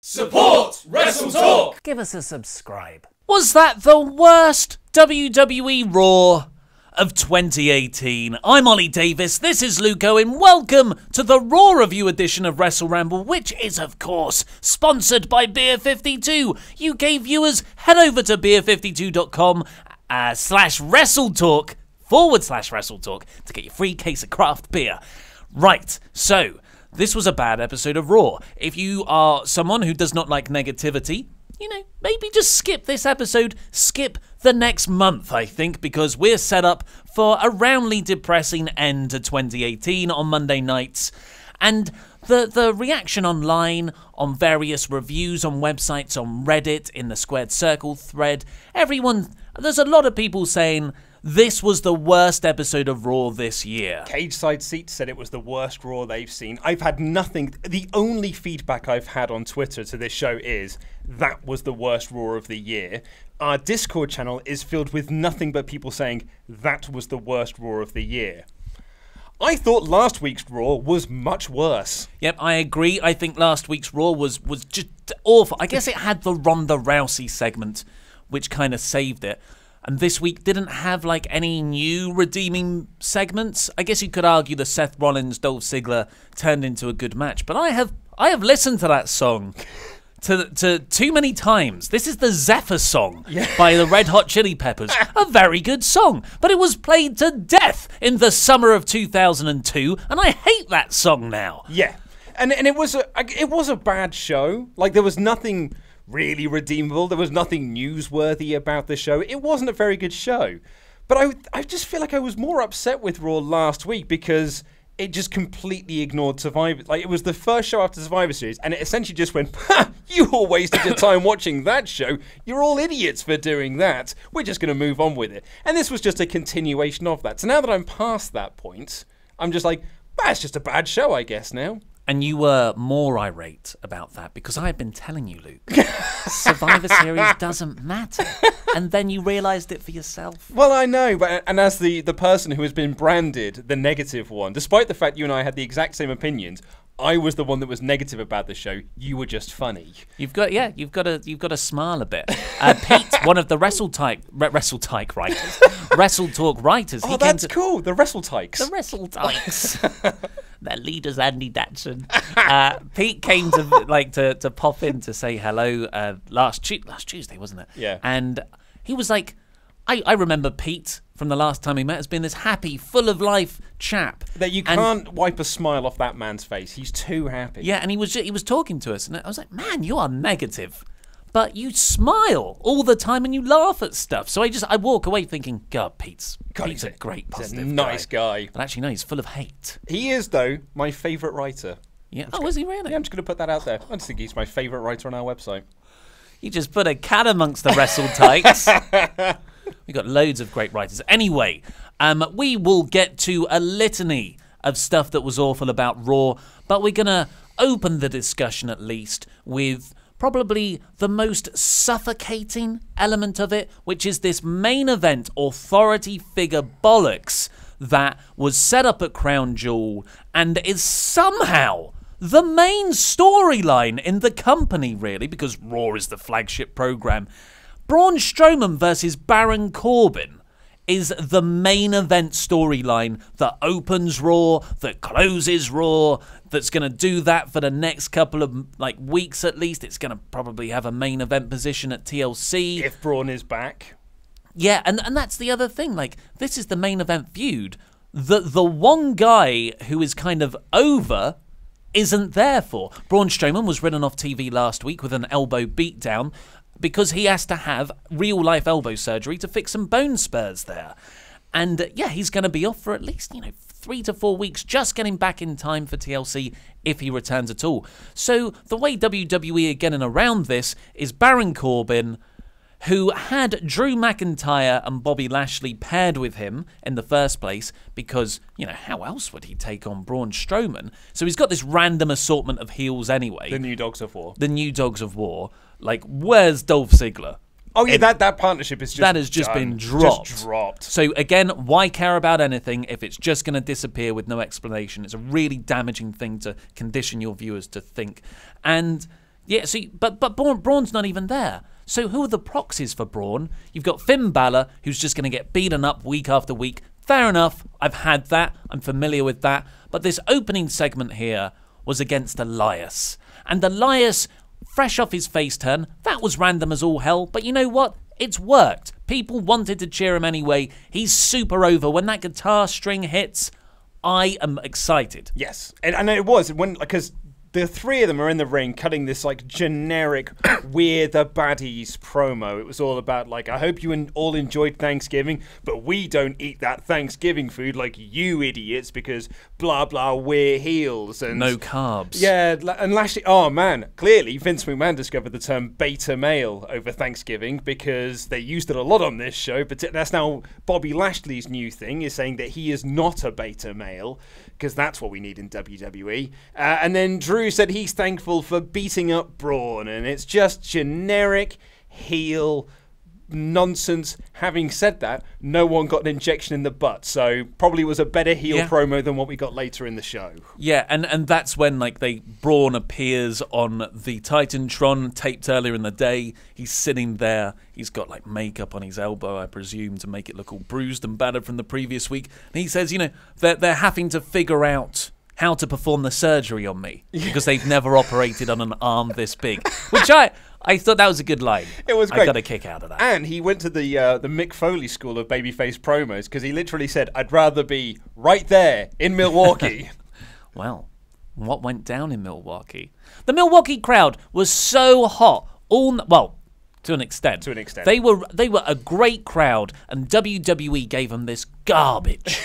Support WrestleTalk! Give us a subscribe. Was that the worst WWE Raw of 2018? I'm Ollie Davis, this is Luke Owen. Welcome to the Raw review edition of WrestleRamble, which is, of course, sponsored by Beer 52. UK viewers, head over to beer52.com /WrestleTalk/WrestleTalk to get your free case of craft beer. Right, so this was a bad episode of Raw. If you are someone who does not like negativity, maybe just skip this episode, skip the next month, I think, because we're set up for a roundly depressing end to 2018 on Monday nights. And the reaction online, on various reviews, on websites, on Reddit, in the Squared Circle thread, there's a lot of people saying this was the worst episode of Raw this year. Cage Side Seats said it was the worst Raw they've seen. I've had nothing. The only feedback I've had on Twitter to this show is that was the worst Raw of the year. Our Discord channel is filled with nothing but people saying that was the worst Raw of the year. I thought last week's Raw was much worse. Yep, I agree. I think last week's Raw was just awful. I guess it had the Ronda Rousey segment, which kind of saved it. And this week didn't have any new redeeming segments. I guess you could argue the Seth Rollins Dolph Ziggler turned into a good match, but I have listened to that song to too many times. This is the Zephyr song by the Red Hot Chili Peppers. A very good song, but it was played to death in the summer of 2002, and I hate that song now. Yeah, and it was a bad show. There was nothing really redeemable. There was nothing newsworthy about the show. It wasn't a very good show. But I just feel like I was more upset with Raw last week because it just completely ignored Survivor. It was the first show after Survivor Series, and it essentially just went, ha! You all wasted your time watching that show. You're all idiots for doing that. We're just going to move on with it. And this was just a continuation of that. So now that I'm past that point, I'm just like, it's just a bad show, I guess, now. And you were more irate about that because I had been telling you, Luke, Survivor Series doesn't matter. And then you realised it for yourself. Well, I know, and as the person who has been branded the negative one, despite the fact you and I had the exact same opinions, I was the one that was negative about the show. You were just funny. You've got to smile a bit. Pete, one of the WrestleTalk writers, WrestleTalk writers. Oh, that's cool. The WrestleTalk's. The WrestleTalk's. Their leader's Andy Datson. Pete came to pop in to say hello last Tuesday, wasn't it? Yeah. And he was like, I remember Pete from the last time we met as being this happy, full of life chap. That you can't wipe a smile off that man's face. He's too happy. Yeah, and he was talking to us, and I was like, man, you are negative. But you smile all the time and you laugh at stuff. So I walk away thinking, God, Pete's a great positive He's a nice guy. But actually, no, he's full of hate. He is, though, my favourite writer. Yeah. Oh, is he really? Yeah, I'm just going to put that out there. I just think he's my favourite writer on our website. You just put a cat amongst the WrestleTalk's. We've got loads of great writers. Anyway, we will get to a litany of stuff that was awful about Raw, but we're going to open the discussion at least with probably the most suffocating element of it, which is this main event authority figure bollocks that was set up at Crown Jewel and is somehow the main storyline in the company, really, because Raw is the flagship program. Braun Strowman versus Baron Corbin is the main event storyline that opens Raw, that closes Raw, that's going to do that for the next couple of weeks at least. It's going to probably have a main event position at TLC. If Braun is back. Yeah, and that's the other thing. This is the main event feud that the one guy who is kind of over isn't there for. Braun Strowman was ridden off TV last week with an elbow beatdown because he has to have real-life elbow surgery to fix some bone spurs there. And, he's going to be off for at least, 3 to 4 weeks, just getting back in time for TLC if he returns at all. So the way WWE are getting around this is Baron Corbin, who had Drew McIntyre and Bobby Lashley paired with him in the first place because, how else would he take on Braun Strowman? So he's got this random assortment of heels anyway. The New Dogs of War. The New Dogs of War. Where's Dolph Ziggler? Oh, yeah, that partnership is just that has just been dropped. Just dropped. So, again, why care about anything if it's just going to disappear with no explanation? It's a really damaging thing to condition your viewers to think. And Yeah, see, but Braun's not even there. So who are the proxies for Braun? You've got Finn Balor, who's just going to get beaten up week after week. Fair enough, I've had that, I'm familiar with that. But this opening segment here was against Elias. And Elias, fresh off his face turn, that was random as all hell. But you know what? It's worked. People wanted to cheer him anyway. He's super over. When that guitar string hits, I am excited. Yes, and it was, because the three of them are in the ring cutting this like generic "we're the baddies" promo. It was all about like, I hope you all enjoyed Thanksgiving, but we don't eat that Thanksgiving food like you idiots because blah blah, we're heels and no carbs. Yeah, and Lashley, oh man, clearly Vince McMahon discovered the term beta male over Thanksgiving because they used it a lot on this show, but that's now Bobby Lashley's new thing, is saying that he is not a beta male because that's what we need in WWE. And then Drew said he's thankful for beating up Braun, and it's just generic heel nonsense. Having said that, no one got an injection in the butt, so probably was a better heel promo than what we got later in the show. Yeah, and that's when like Braun appears on the Titantron taped earlier in the day. He's sitting there. He's got like makeup on his elbow, I presume, to make it look all bruised and battered from the previous week. And he says, you know, they're having to figure out how to perform the surgery on me because they've never operated on an arm this big, which I thought that was a good line. It was great. I got a kick out of that. And he went to the Mick Foley school of babyface promos because he literally said, I'd rather be right there in Milwaukee. Well, what went down in Milwaukee? The Milwaukee crowd was so hot. To an extent. To an extent. They were a great crowd, and WWE gave them this garbage.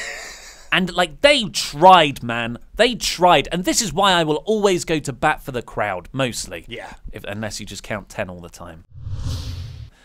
And, like, they tried, man. They tried. And this is why I will always go to bat for the crowd, mostly. Yeah. Unless you just count 10 all the time.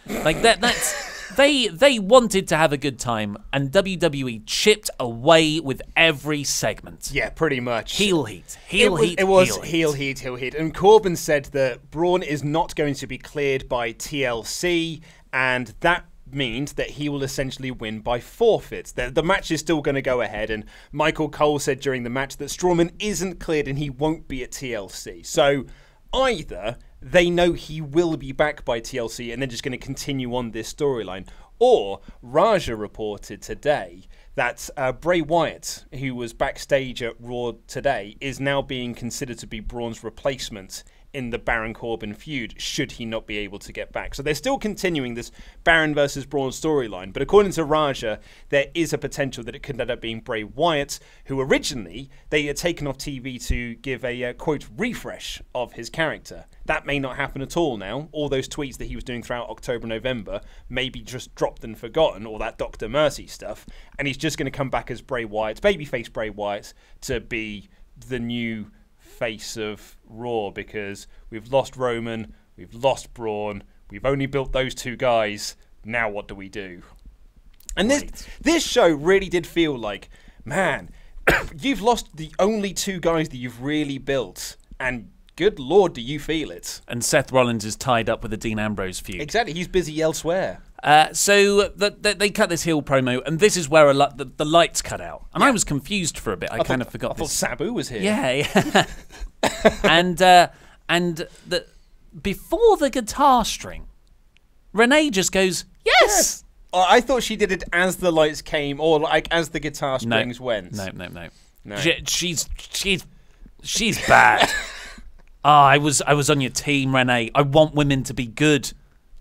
Like, they wanted to have a good time, and WWE chipped away with every segment. Yeah, pretty much. Heel heat. It was heel heat. And Corbin said that Braun is not going to be cleared by TLC, and that means that he will essentially win by forfeit. The match is still going to go ahead, and Michael Cole said during the match that Strowman isn't cleared and he won't be at TLC. So either they know he will be back by TLC and they're just going to continue on this storyline, or Raja reported today that Bray Wyatt, who was backstage at Raw today, is now being considered to be Braun's replacement in the Baron Corbin feud, should he not be able to get back. So they're still continuing this Baron versus Braun storyline, but according to Raja, there is a potential that it could end up being Bray Wyatt, who originally they had taken off TV to give a, quote, refresh of his character. That may not happen at all now. All those tweets that he was doing throughout October, November, may be just dropped and forgotten, all that Dr. Mercy stuff, and he's just going to come back as Bray Wyatt, babyface Bray Wyatt, to be the new face of Raw, because we've lost Roman, we've lost Braun, we've only built those two guys, now what do we do? And this show really did feel like, man, you've lost the only two guys that you've really built, and good lord do you feel it. And Seth Rollins is tied up with the Dean Ambrose feud. Exactly, he's busy elsewhere. So they cut this heel promo, and this is where the lights cut out. And I was confused for a bit. I kind of forgot. I thought Sabu was here. Yeah. and before the guitar string, Renee just goes, yes! I thought she did it as the lights came, or like as the guitar strings went. No. She's bad. I was on your team, Renee. I want women to be good.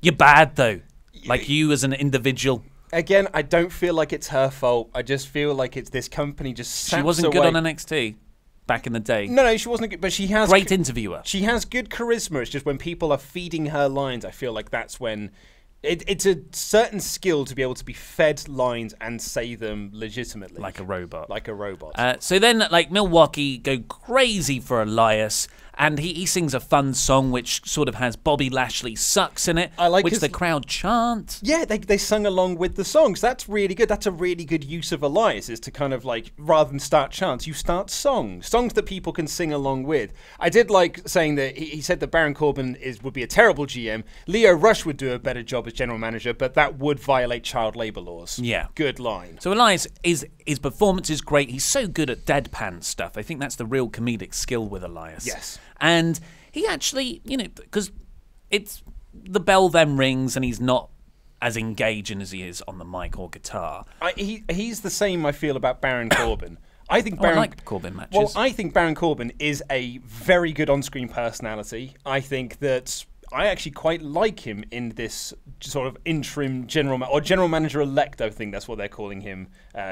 You're bad, though. Like you as an individual. Again, I don't feel like it's her fault. I just feel like it's this company just saps She wasn't away. good on NXT back in the day. No, she wasn't good, but she has... Great interviewer. She has good charisma. It's just when people are feeding her lines, I feel like that's when... It's a certain skill to be able to be fed lines and say them legitimately. Like a robot. So then, like, Milwaukee go crazy for Elias, and he sings a fun song which sort of has Bobby Lashley sucks in it, which the crowd chant. Yeah, they sung along with the songs. That's really good. That's a really good use of Elias, is to kind of like, rather than start chants, you start songs that people can sing along with. I did like saying that he said that Baron Corbin would be a terrible GM. Leo Rush would do a better job as general manager, but that would violate child labor laws. Yeah. Good line. So Elias, his performance is great. He's so good at deadpan stuff. I think that's the real comedic skill with Elias. Yes. And he actually, because it's the bell then rings and he's not as engaging as he is on the mic or guitar. He's the same I feel about Baron Corbin. I think I like Corbin matches. Well, I think Baron Corbin is a very good on-screen personality. I think that I actually quite like him in this sort of interim general manager-elect. I think that's what they're calling him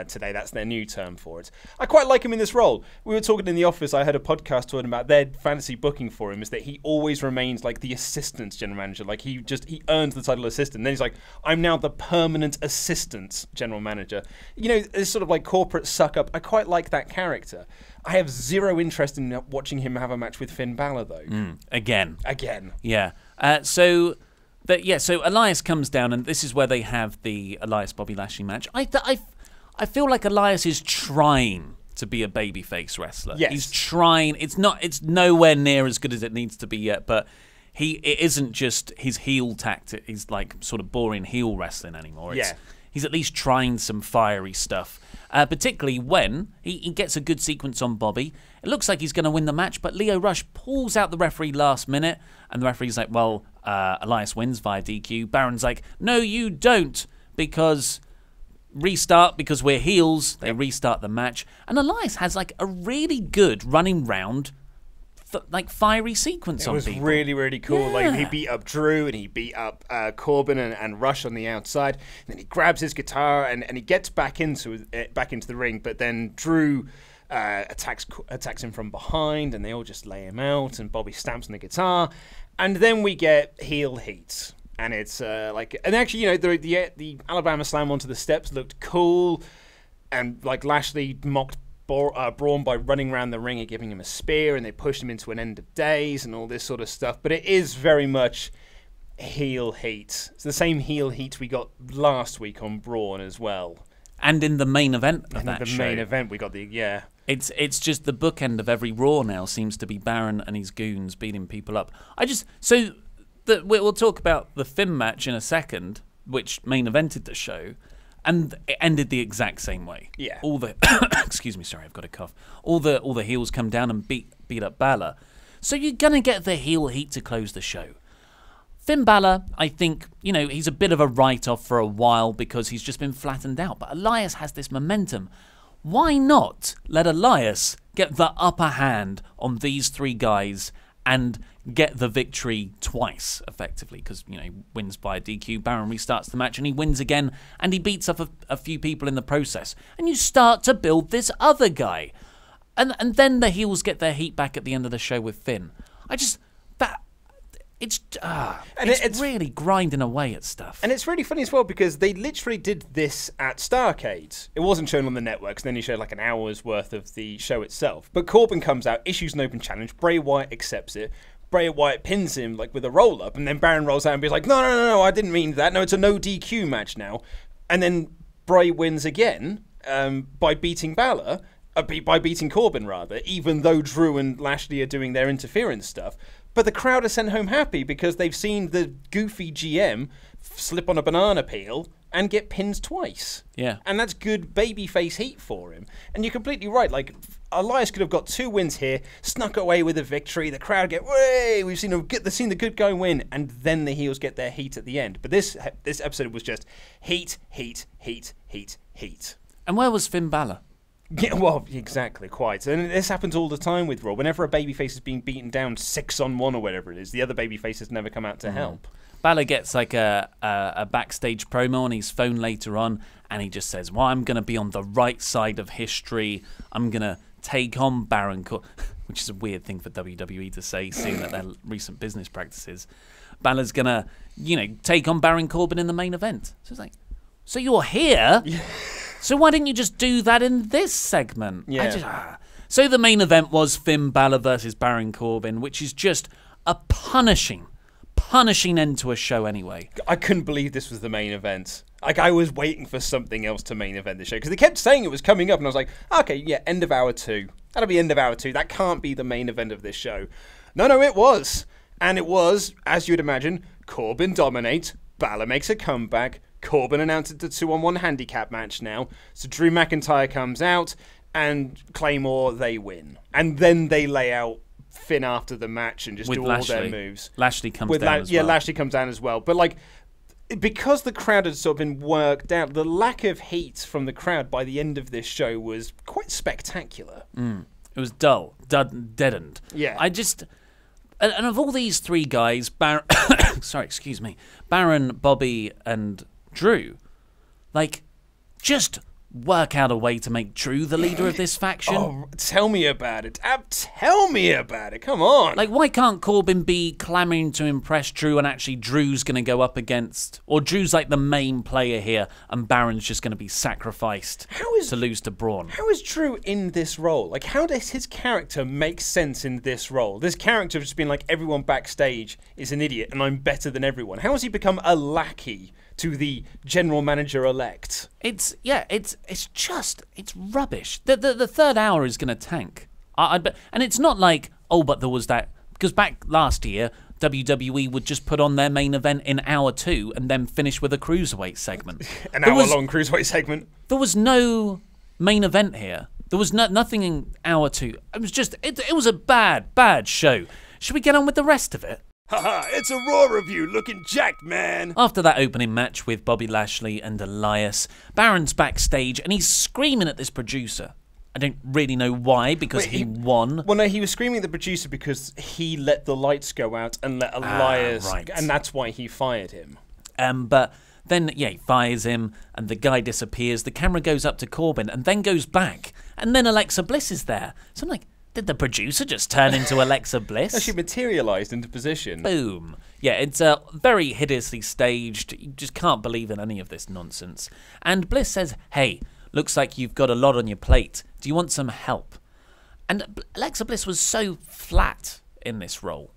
today. That's their new term for it. I quite like him in this role. We were talking in the office. I heard a podcast talking about their fantasy booking for him is that he always remains like the assistant general manager. Like he earns the title assistant. And then he's like, I'm now the permanent assistant general manager. It's sort of like corporate suck-up. I quite like that character. I have zero interest in watching him have a match with Finn Balor, though. Again. Yeah. So Elias comes down, and this is where they have the Elias Bobby Lashley match. I feel like Elias is trying to be a babyface wrestler. Yes. He's trying. It's nowhere near as good as it needs to be yet, but it isn't just his heel tactic. He's like sort of boring heel wrestling anymore. He's at least trying some fiery stuff, particularly when he gets a good sequence on Bobby. It looks like he's going to win the match, but Lio Rush pulls out the referee last minute, and the referee's like, well, Elias wins via DQ. Baron's like, no, you don't, because we're heels. They restart the match. And Elias has like a really good running round fiery sequence on people. It was really, really cool. Yeah. Like he beat up Drew and he beat up Corbin and Rush on the outside. And then he grabs his guitar and he gets back into the ring. But then Drew attacks him from behind, and they all just lay him out. And Bobby stamps on the guitar, and then we get heel heat. And it's and actually, the Alabama Slam onto the steps looked cool, and like Lashley mocked Braun by running around the ring and giving him a spear, and they pushed him into an end of days and all this sort of stuff. But it is very much heel heat. It's the same heel heat we got last week on Braun as well. And in the main event of that show. Main event, we got It's just the bookend of every Raw now seems to be Baron and his goons beating people up. We'll talk about the Finn match in a second, which main evented the show. And it ended the exact same way. Yeah. All the excuse me, sorry, I've got a cough. All the heels come down and beat up Balor. So you're gonna get the heel heat to close the show. Finn Balor, I think, he's a bit of a write-off for a while because he's just been flattened out. But Elias has this momentum. Why not let Elias get the upper hand on these three guys and get the victory twice, effectively, because, he wins by a DQ, Baron restarts the match, and he wins again, and he beats up a few people in the process. And you start to build this other guy. And then the heels get their heat back at the end of the show with Finn. It's really grinding away at stuff. And it's really funny as well because they literally did this at Starrcade. It wasn't shown on the networks, and then he showed like an hour's worth of the show itself. But Corbin comes out, issues an open challenge, Bray Wyatt accepts it, Bray Wyatt pins him like with a roll-up, and then Baron rolls out and be like, no, I didn't mean that. No, it's a no DQ match now. And then Bray wins again by beating Balor. By beating Corbin, rather, even though Drew and Lashley are doing their interference stuff. But the crowd are sent home happy because they've seen the goofy GM slip on a banana peel and get pinned twice. Yeah. And that's good babyface heat for him. And you're completely right. Like, Elias could have got 2 wins here, snuck away with a victory. The crowd get, way, we've seen the good guy win. And then the heels get their heat at the end. But this episode was just heat. And where was Finn Balor? Yeah, well, exactly, quite. And this happens all the time with Raw. Whenever a babyface is being beaten down 6-on-1 or whatever it is, the other babyfaces never come out to help. Balor gets like a backstage promo on his phone later on, and he just says, well, I'm going to be on the right side of history. I'm going to take on Baron Corbin, which is a weird thing for WWE to say, seeing that their recent business practices. Balor's going to, take on Baron Corbin in the main event. So it's like, so you're here? Yeah. So why didn't you just do that in this segment? Yeah. So the main event was Finn Balor versus Baron Corbin, which is just a punishing end to a show anyway. I couldn't believe this was the main event. Like, I was waiting for something else to main event the show because they kept saying it was coming up, and I was like, okay, yeah, end of hour 2. That'll be end of hour 2. That can't be the main event of this show. No, it was. And it was, as you'd imagine, Corbin dominates, Balor makes a comeback, Corbin announces the 2-on-1 handicap match now. So Drew McIntyre comes out and Claymore, they win. And then they lay out Finn after the match and just with do Lashley. all their moves. Lashley comes down as well. Yeah, Lashley comes down as well. But like, because the crowd had sort of been worked out, the lack of heat from the crowd by the end of this show was quite spectacular. It was dull, deadened. Yeah. And of all these three guys, Baron, Bobby, and Drew, like, just work out a way to make Drew the leader of this faction. Oh, tell me about it. Tell me about it. Come on. Like, why can't Corbin be clamoring to impress Drew and actually Drew's going to go up against... Or Drew's like the main player here and Baron's just going to be sacrificed to lose to Braun? How is Drew in this role? Like, how does his character make sense in this role? This character has just been like, everyone backstage is an idiot and I'm better than everyone. How has he become a lackey to the general manager-elect? It's rubbish. The third hour is going to tank. And it's not like, but there was that... Because back last year, WWE would just put on their main event in hour 2 and then finish with a cruiserweight segment. An hour-long cruiserweight segment. There was no main event here. There was nothing in hour 2. It was just... It was a bad show. Should we get on with the rest of it? Haha, it's a Raw review looking jacked, man. After that opening match with Bobby Lashley and Elias, Baron's backstage and he's screaming at this producer. I don't really know why, because he won. Well, no, he was screaming at the producer because he let the lights go out and let Elias... right. And that's why he fired him. But then, he fires him and the guy disappears. The camera goes up to Corbin and then goes back. And then Alexa Bliss is there. So I'm like... Did the producer just turn into Alexa Bliss? She materialised into position. Boom. Yeah, it's very hideously staged. You just can't believe in any of this nonsense. And Bliss says, hey, looks like you've got a lot on your plate. Do you want some help? And Alexa Bliss was so flat in this role.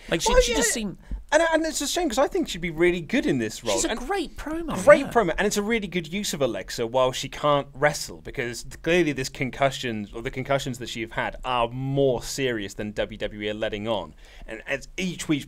Like, she just seemed... And it's a shame because I think she'd be really good in this role. She's a great promo. Great promo. And it's a really good use of Alexa while she can't wrestle, because clearly the concussions that she's had are more serious than WWE are letting on. And as each week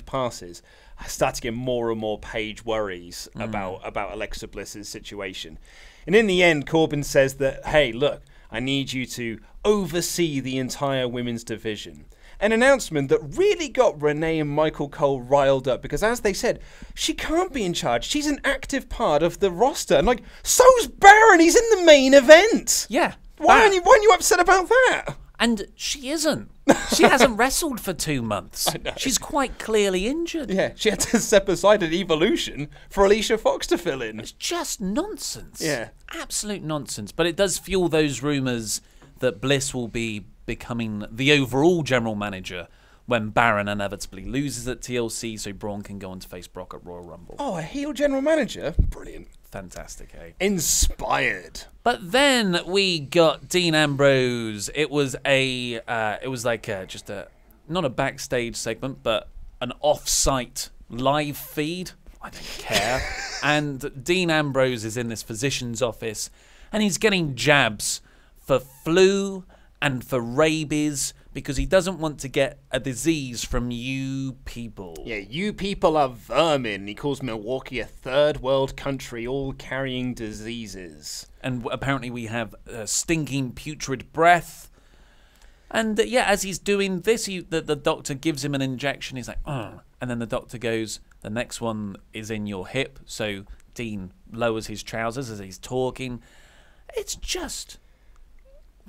passes, I start to get more and more Paige worries about Alexa Bliss's situation. And in the end, Corbin says that, hey, look, I need you to oversee the entire women's division. An announcement that really got Renee and Michael Cole riled up, because as they said, she can't be in charge. She's an active part of the roster. And like, so's Baron. He's in the main event. Yeah. Why aren't you upset about that? And she isn't. She hasn't wrestled for 2 months. She's quite clearly injured. Yeah, she had to step aside at Evolution for Alicia Fox to fill in. It's just nonsense. Yeah. Absolute nonsense. But it does fuel those rumours that Bliss will be becoming the overall general manager when Baron inevitably loses at TLC, so Braun can go on to face Brock at Royal Rumble. Oh, a heel general manager? Brilliant. Fantastic, eh? Inspired. But then we got Dean Ambrose. It was not a backstage segment, but an off-site live feed. I don't care. And Dean Ambrose is in this physician's office, and he's getting jabs for flu and for rabies, because he doesn't want to get a disease from you people. Yeah, you people are vermin. He calls Milwaukee a third world country, all carrying diseases. And apparently we have stinking putrid breath. And as he's doing this, the doctor gives him an injection. He's like, ugh. And then the doctor goes, the next one is in your hip. So Dean lowers his trousers as he's talking. It's just...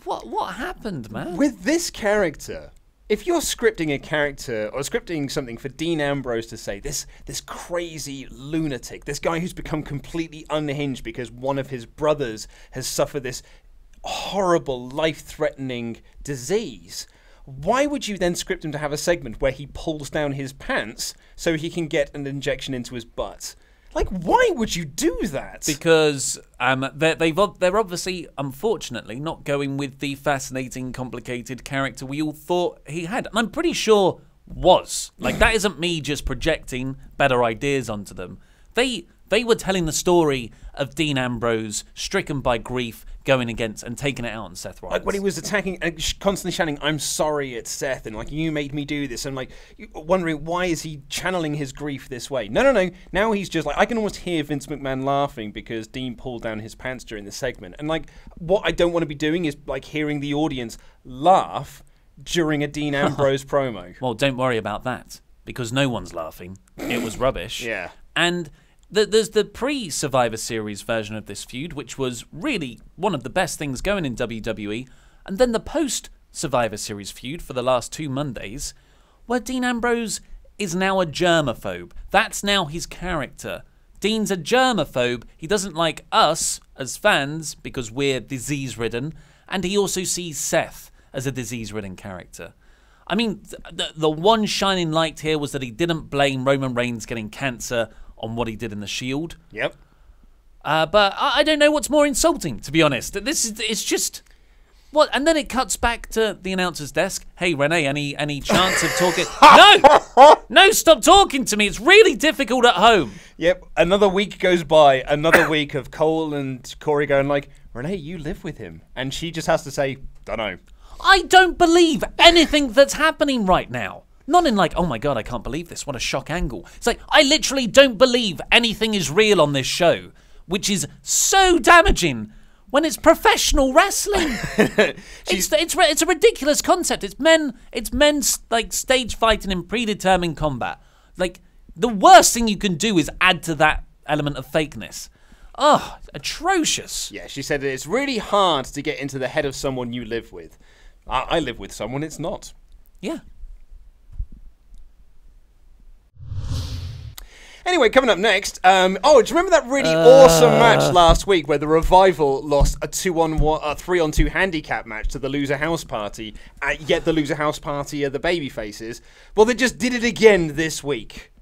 What happened, man? With this character, if you're scripting a character or scripting something for Dean Ambrose to say, this crazy lunatic, this guy who's become completely unhinged because one of his brothers has suffered this horrible, life-threatening disease, why would you then script him to have a segment where he pulls down his pants so he can get an injection into his butt? Like, why would you do that? Because they're obviously, unfortunately, not going with the fascinating, complicated character we all thought he had. And I'm pretty sure was. Like, that isn't me just projecting better ideas onto them. They were telling the story of Dean Ambrose, stricken by grief, going against and taking it out on Seth Rollins. Like when he was attacking and constantly shouting, I'm sorry, it's Seth, and like, you made me do this, and like, wondering why is he channeling his grief this way? No. Now he's just like, I can almost hear Vince McMahon laughing because Dean pulled down his pants during the segment. And like, what I don't want to be doing is like hearing the audience laugh during a Dean Ambrose promo. Well, don't worry about that, because no one's laughing. It was rubbish. Yeah. And there's the pre-Survivor Series version of this feud, which was really one of the best things going in WWE, and then the post-Survivor Series feud for the last 2 Mondays, where Dean Ambrose is now a germaphobe. That's now his character. Dean's a germaphobe. He doesn't like us as fans because we're disease-ridden, and he also sees Seth as a disease-ridden character. I mean, the one shining light here was that he didn't blame Roman Reigns getting cancer on what he did in the Shield. Yep. But I don't know what's more insulting, to be honest. It's just... What? And then it cuts back to the announcer's desk. Hey, Renee, any chance of talking? No, stop talking to me. It's really difficult at home. Yep. Another week goes by. Another week of Cole and Corey going like, Renee, you live with him. And she just has to say, dunno. I don't believe anything that's happening right now. Not in like, oh my God, I can't believe this. What a shock angle. It's like, I literally don't believe anything is real on this show, which is so damaging when it's professional wrestling. It's a ridiculous concept. It's men like stage fighting in predetermined combat. Like, the worst thing you can do is add to that element of fakeness. Oh, atrocious. Yeah, she said it's really hard to get into the head of someone you live with. I live with someone it's not. Yeah. Anyway, coming up next, do you remember that really awesome match last week where the Revival lost a 3-on-2 handicap match to the Loser House Party, yet the Loser House Party are the babyfaces? Well, they just did it again this week.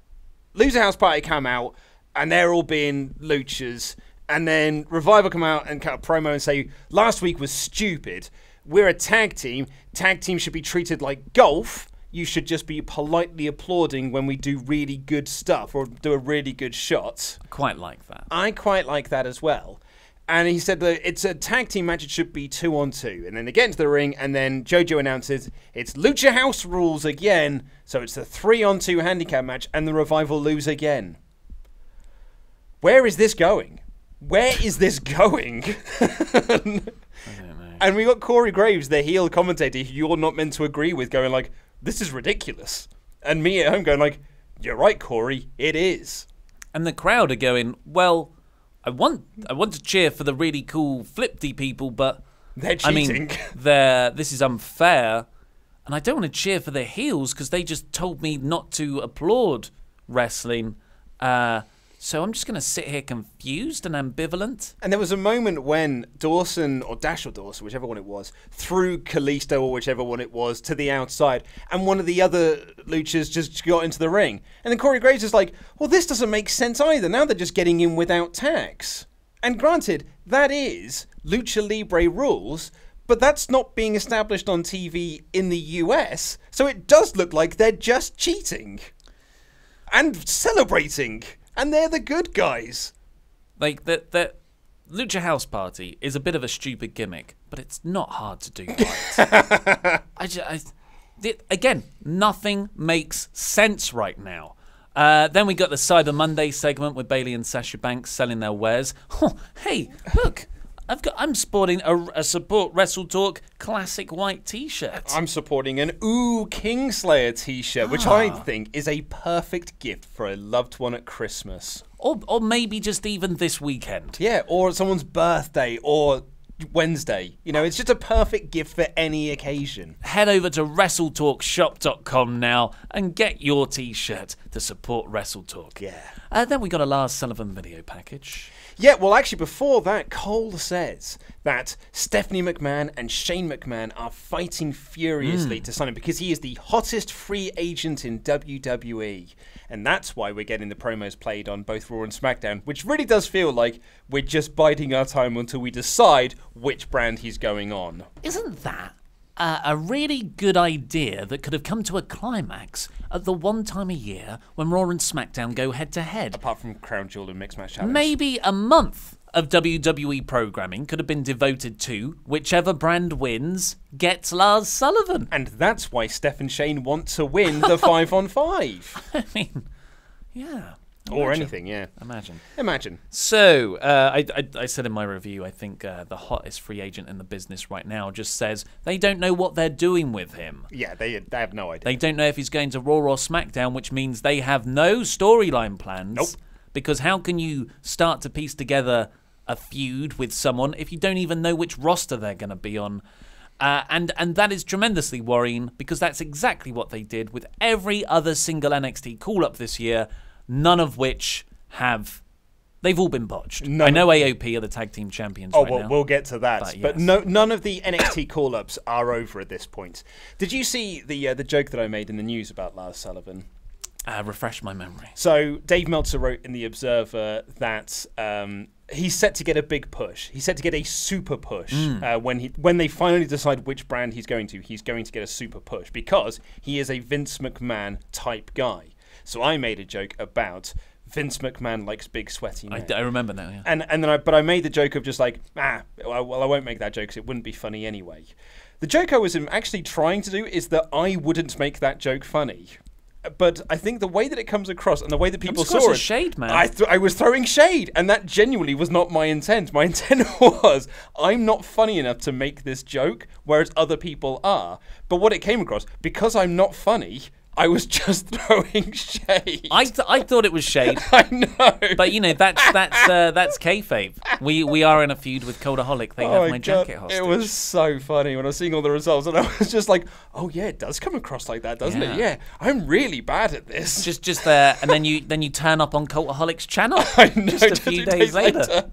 Loser House Party come out, and they're all being luchas, and then Revival come out and cut a promo and say, last week was stupid. We're a tag team. Tag team should be treated like golf. You should just be politely applauding when we do really good stuff or do a really good shot. Quite like that. I quite like that as well. And he said that it's a tag team match, it should be 2-on-2. And then they get into the ring, and then JoJo announces it's Lucha House rules again, so it's a 3-on-2 handicap match, and the Revival lose again. Where is this going? Where is this going? I don't know. And we got Corey Graves, the heel commentator who you're not meant to agree with, going like, this is ridiculous. And me at home going like, you're right, Corey, it is. And the crowd are going, well, I want to cheer for the really cool flip-D people, but they're cheating. I mean, this is unfair. And I don't want to cheer for the heels because they just told me not to applaud wrestling. So I'm just going to sit here confused and ambivalent. And there was a moment when Dawson, or Dash or Dawson, whichever one it was, threw Kalisto, or whichever one it was, to the outside. And one of the other luchas just got into the ring. And then Corey Graves is like, well, this doesn't make sense either. Now they're just getting in without tags. And granted, that is Lucha Libre rules, but that's not being established on TV in the US. So it does look like they're just cheating. And celebrating. And they're the good guys. Like, the Lucha House Party is a bit of a stupid gimmick, but it's not hard to do right. Again, nothing makes sense right now. Then we got the Cyber Monday segment with Bayley and Sasha Banks selling their wares. Oh, hey, look. I'm sporting a Support Wrestle Talk classic white t-shirt. I'm supporting an Ooh Kingslayer t-shirt, which I think is a perfect gift for a loved one at Christmas. Or maybe just even this weekend. Yeah, or someone's birthday, or Wednesday. You know, it's just a perfect gift for any occasion. Head over to WrestleTalkShop.com now and get your t-shirt to support Wrestle Talk. Yeah. Then we got a Lars Sullivan video package. Yeah, well, actually, before that, Cole says that Stephanie McMahon and Shane McMahon are fighting furiously to sign him because he is the hottest free agent in WWE. And that's why we're getting the promos played on both Raw and SmackDown, which really does feel like we're just biding our time until we decide which brand he's going on. Isn't that a really good idea that could have come to a climax at the one time a year when Raw and SmackDown go head-to-head? Apart from Crown Jewel and Mixed Match Challenge. Maybe a month of WWE programming could have been devoted to whichever brand wins gets Lars Sullivan. And that's why Steph and Shane want to win the 5-on-5. I mean, yeah. Or anything, yeah. Imagine. So, I said in my review, I think the hottest free agent in the business right now just says they don't know what they're doing with him. Yeah, they have no idea. They don't know if he's going to Raw or SmackDown, which means they have no storyline plans. Nope. Because how can you start to piece together a feud with someone if you don't even know which roster they're going to be on? And that is tremendously worrying because that's exactly what they did with every other single NXT call-up this year, none of which they've all been botched. I know AOP are the tag team champions right now. We'll get to that. But none of the NXT call-ups are over at this point. Did you see the joke that I made in the news about Lars Sullivan? Refresh my memory. So Dave Meltzer wrote in The Observer that he's set to get a big push. He's set to get a super push when they finally decide which brand he's going to. He's going to get a super push because he is a Vince McMahon type guy. So I made a joke about Vince McMahon likes big sweaty men. I remember now. Yeah. And then I made the joke of just like I won't make that joke because it wouldn't be funny anyway. The joke I was actually trying to do is that I wouldn't make that joke funny. But I think the way that it comes across and the way that people saw it, shade, man. I was throwing shade, and that genuinely was not my intent. My intent was I'm not funny enough to make this joke, whereas other people are. But what it came across, because I'm not funny, I was just throwing shade. I thought it was shade. I know, but you know that's kayfabe. We are in a feud with Coldaholic. They have my jacket hostage. It was so funny when I was seeing all the results, and I was just like, "Oh yeah, it does come across like that, doesn't it? Yeah, I'm really bad at this." Just there, and then you turn up on Cultaholic's channel. I know, just a few days later.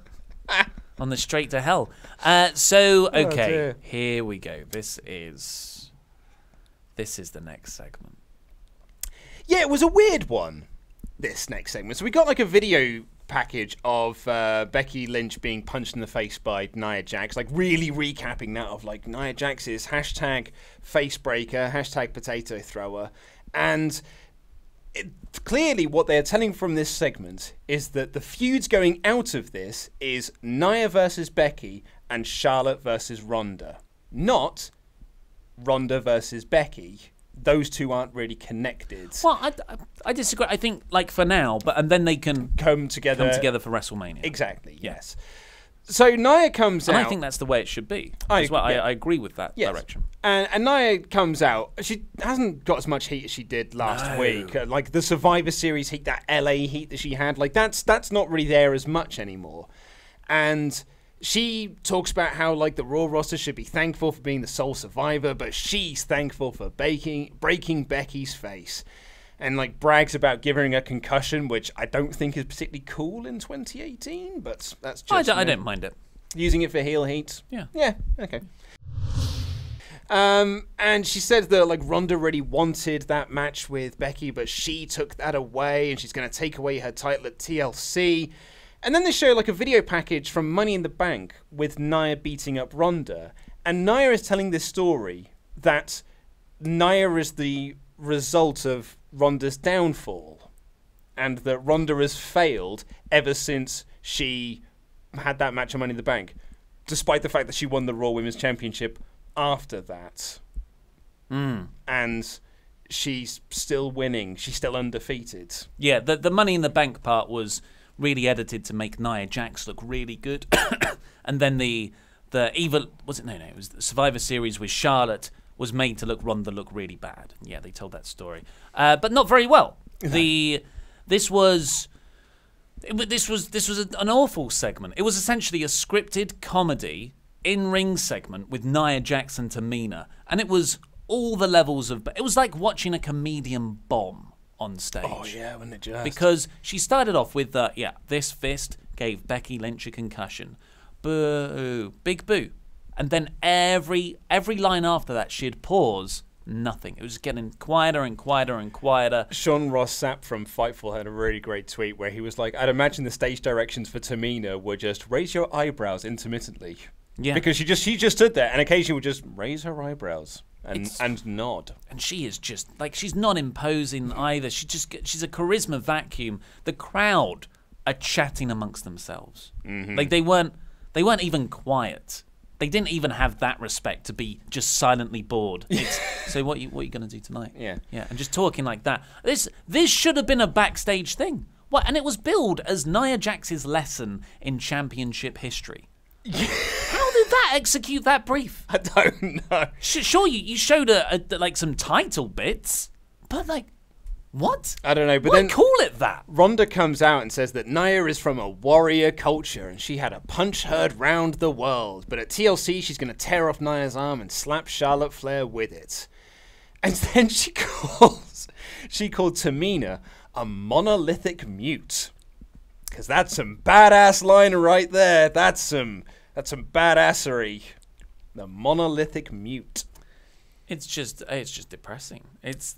On the straight to hell. Okay, here we go. This is the next segment. Yeah, it was a weird one, this next segment. So we got like a video package of Becky Lynch being punched in the face by Nia Jax, like really recapping that of like Nia Jax's hashtag facebreaker, hashtag potato thrower. And clearly what they're telling from this segment is that the feuds going out of this is Nia versus Becky and Charlotte versus Ronda, not Ronda versus Becky. Those two aren't really connected. Well, I disagree. I think, like, for now, and then they can come together for WrestleMania. Exactly, yes. So Nia comes out. And I think that's the way it should be. I agree with that direction. And Nia comes out. She hasn't got as much heat as she did last week. Like, the Survivor Series heat, that LA heat that she had, like, that's not really there as much anymore. And she talks about how, like, the Raw roster should be thankful for being the sole survivor, but she's thankful for breaking Becky's face. And, like, brags about giving her a concussion, which I don't think is particularly cool in 2018, but that's just... I don't mind it. Using it for heel heat? Yeah. Yeah, okay. And she said that, like, Ronda really wanted that match with Becky, but she took that away, and she's going to take away her title at TLC. And then they show like a video package from Money in the Bank with Nia beating up Ronda. And Nia is telling this story that Nia is the result of Ronda's downfall. And that Ronda has failed ever since she had that match on Money in the Bank. Despite the fact that she won the Raw Women's Championship after that. And she's still winning. She's still undefeated. Yeah, the Money in the Bank part was really edited to make Nia Jax look really good. And then the evil was it? No, it was the Survivor Series with Charlotte was made to look Ronda look really bad. Yeah, they told that story, but not very well. This was an awful segment. It was essentially a scripted comedy in-ring segment with Nia Jax and Tamina, and it was all the levels of. It was like watching a comedian bomb on stage. Oh yeah, wasn't it just? Because she started off with this fist gave Becky Lynch a concussion. Boo, big boo. And then every line after that she'd pause, nothing. It was getting quieter and quieter and quieter. Sean Ross Sapp from Fightful had a really great tweet where he was like, I'd imagine the stage directions for Tamina were just raise your eyebrows intermittently. Yeah. Because she just stood there and occasionally would just raise her eyebrows. And nod. And she is just like she's not imposing either. She's a charisma vacuum. The crowd are chatting amongst themselves. Mm-hmm. Like they weren't even quiet. They didn't even have that respect to be just silently bored. So what are you going to do tonight? Yeah. And just talking like that. This should have been a backstage thing. What? And it was billed as Nia Jax's lesson in championship history. How did that execute that brief? I don't know. Sure, you showed like some title bits, but like, what? I don't know. But why then call it that? Ronda comes out and says that Nia is from a warrior culture and she had a punch heard round the world. But at TLC, she's going to tear off Nia's arm and slap Charlotte Flair with it. And then she called Tamina a monolithic mute. Because that's some badass line right there. That's some badassery. The monolithic mute. It's just depressing. It's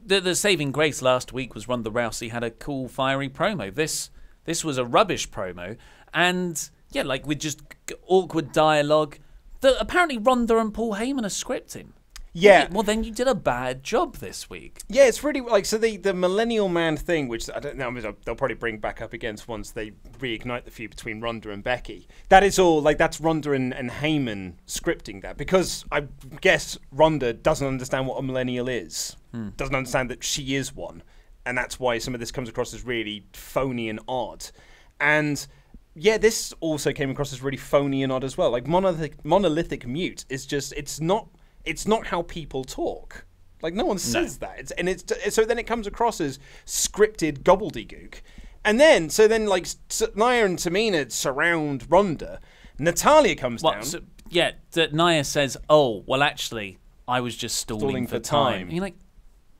the saving grace last week was Ronda Rousey had a cool, fiery promo. This was a rubbish promo, and yeah, like with just awkward dialogue that apparently Ronda and Paul Heyman are scripting. Yeah. Well, then you did a bad job this week. Yeah, it's really like so the Millennial Man thing, which I don't know, they'll probably bring back up again once they reignite the feud between Ronda and Becky. That is all like that's Ronda and Heyman scripting that because I guess Ronda doesn't understand what a millennial is, doesn't understand that she is one, and that's why some of this comes across as really phony and odd. And yeah, this also came across as really phony and odd as well. Like monolithic mute is just it's not how people talk. Like no one says that. So then it comes across as scripted gobbledygook. And then like Nia and Tamina surround Ronda. Natalya comes down. So, yeah, Nia says, "Oh, well, actually, I was just stalling for time." And you're like,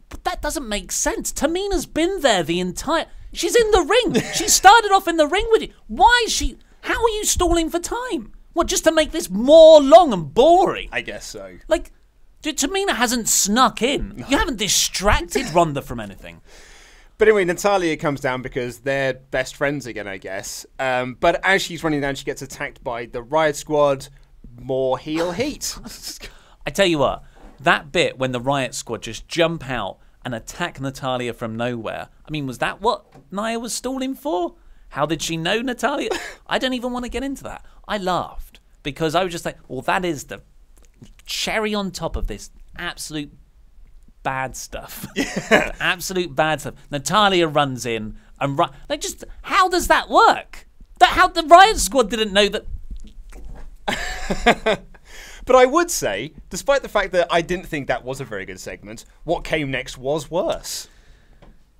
but that doesn't make sense. Tamina's been there the entire. She's in the ring. She started off in the ring with you. Why is she? How are you stalling for time? What, just to make this more long and boring? I guess so. Like, dude, Tamina hasn't snuck in. No. You haven't distracted Ronda from anything. But anyway, Natalya comes down because they're best friends again, I guess. But as she's running down, she gets attacked by the Riott Squad. More heel heat. I tell you what, that bit when the Riott Squad just jump out and attack Natalya from nowhere. I mean, was that what Nia was stalling for? How did she know Natalya? I don't even want to get into that. I laughed because I was just like, well, that is the cherry on top of this absolute bad stuff. Yeah. Absolute bad stuff. Natalya runs in and like, just how does that work? How the Riott Squad didn't know that. But I would say, despite the fact that I didn't think that was a very good segment, what came next was worse.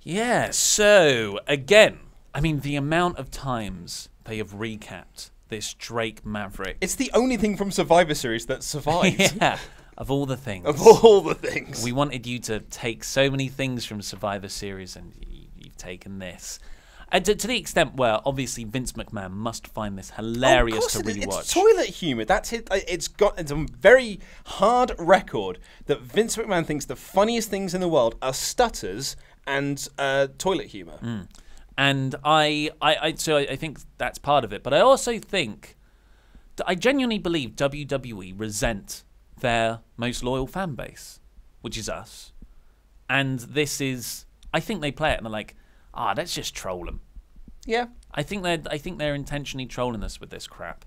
Yeah. So again, I mean, the amount of times they have recapped this Drake Maverick. It's the only thing from Survivor Series that survived. Yeah, of all the things. Of all the things. We wanted you to take so many things from Survivor Series, and you've taken this. And to the extent where, obviously, Vince McMahon must find this hilarious to rewatch. It's toilet humour. That's it. It's a very hard record that Vince McMahon thinks the funniest things in the world are stutters and toilet humour. Mm. And I think that's part of it. But I also think, I genuinely believe WWE resent their most loyal fan base, which is us. And this is, I think they play it and they're like, let's just troll them. Yeah. I think they're intentionally trolling us with this crap.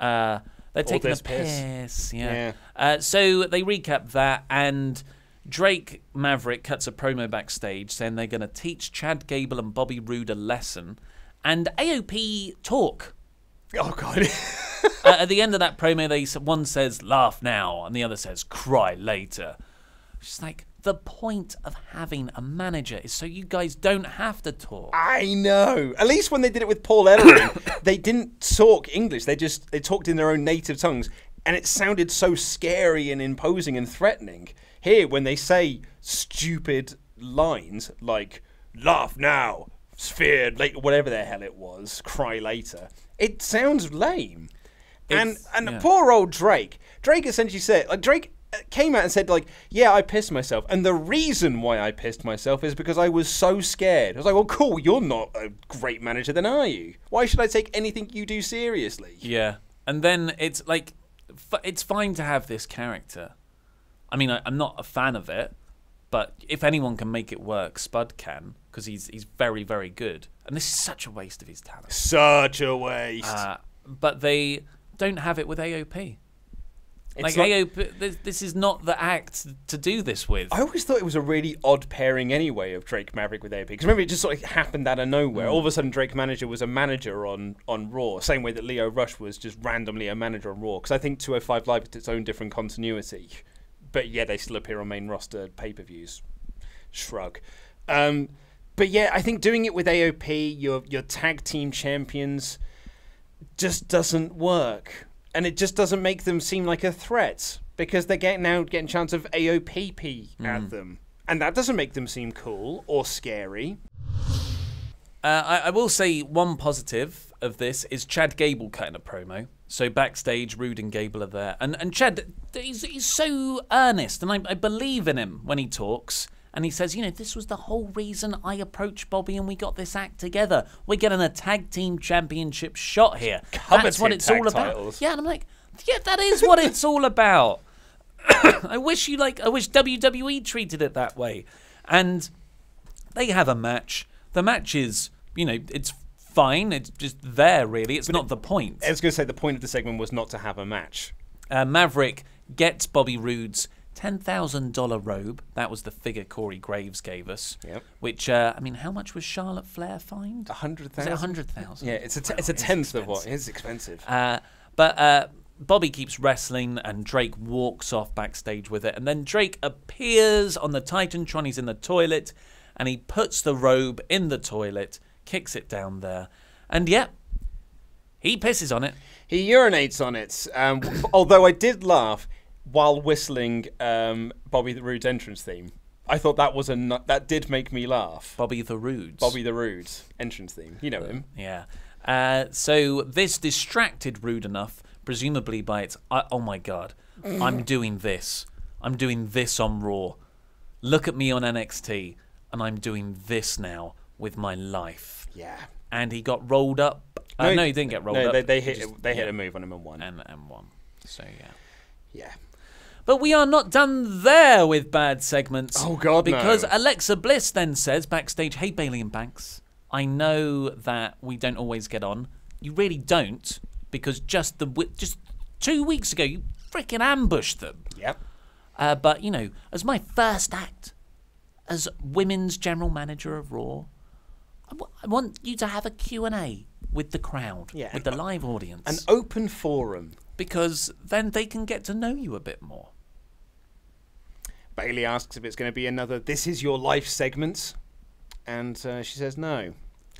They're taking a piss. Yeah. So they recap that, and Drake Maverick cuts a promo backstage saying they're going to teach Chad Gable and Bobby Roode a lesson, and AOP talk. Oh, God. At the end of that promo, one says, "Laugh now," and the other says, "Cry later." It's like, the point of having a manager is so you guys don't have to talk. I know. At least when they did it with Paul Ellering, they didn't talk English. They talked in their own native tongues, and it sounded so scary and imposing and threatening. Here, when they say stupid lines like "laugh now," "sphere later," whatever the hell it was, "cry later," it sounds lame. And poor old Drake. Drake essentially said, like, Drake came out and said, like, yeah, I pissed myself. And the reason why I pissed myself is because I was so scared. I was like, well, cool, you're not a great manager then, are you? Why should I take anything you do seriously? Yeah. And then it's like, it's fine to have this character. I mean, I'm not a fan of it, but if anyone can make it work, Spud can, because he's very, very good. And this is such a waste of his talent. Such a waste. But they don't have it with AOP. Like AOP, this is not the act to do this with. I always thought it was a really odd pairing anyway of Drake Maverick with AOP. Because remember, it just sort of happened out of nowhere. All of a sudden, Drake Manager was a manager on Raw. Same way that Lio Rush was just randomly a manager on Raw. Because I think 205 Live has its own different continuity. But yeah, they still appear on main roster pay-per-views. Shrug. But yeah, I think doing it with AOP, your tag team champions, just doesn't work. And it just doesn't make them seem like a threat. Because they're now getting a chance of AOPP at them. And that doesn't make them seem cool or scary. I will say one positive of this is Chad Gable cutting a promo. So backstage, Roode and Gable are there. And Chad, he's so earnest. And I believe in him when he talks. And he says, this was the whole reason I approached Bobby and we got this act together. We're getting a tag team championship shot here. That's what it's all about. Titles. Yeah, and I'm like, yeah, that is what it's all about. I wish WWE treated it that way. And they have a match. The match is, it's fine. It's just there, really. It's not the point. I was going to say the point of the segment was not to have a match. Maverick gets Bobby Roode's $10,000 robe. That was the figure Corey Graves gave us. Yep. Which, how much was Charlotte Flair fined? 100,000. 100,000. Yeah, it's a tenth of what. It's expensive. But Bobby keeps wrestling, and Drake walks off backstage with it. And then Drake appears on the Titantron. He's in the toilet, and he puts the robe in the toilet, kicks it down there, and he pisses on it. He urinates on it. Although I did laugh while whistling Bobby the Roode's entrance theme. I thought that did make me laugh. Bobby the Roode's entrance theme. You know him. Yeah. So this distracted Roode enough, presumably by its, oh my God, I'm doing this. I'm doing this on Raw. Look at me on NXT, and I'm doing this now with my life. Yeah. And he got rolled up. No, he didn't get rolled up. They hit a move on him and won. And won. So, yeah. Yeah. But we are not done there with bad segments. Oh, God, because no. Alexa Bliss then says backstage, hey, Bayley and Banks, I know that we don't always get on. You really don't, because just 2 weeks ago, you freaking ambushed them. Yep. But, as my first act, as women's general manager of Raw, I want you to have a Q&A with the crowd, with the live audience. An open forum. Because then they can get to know you a bit more. Bayley asks if it's going to be another This Is Your Life segment, and she says no.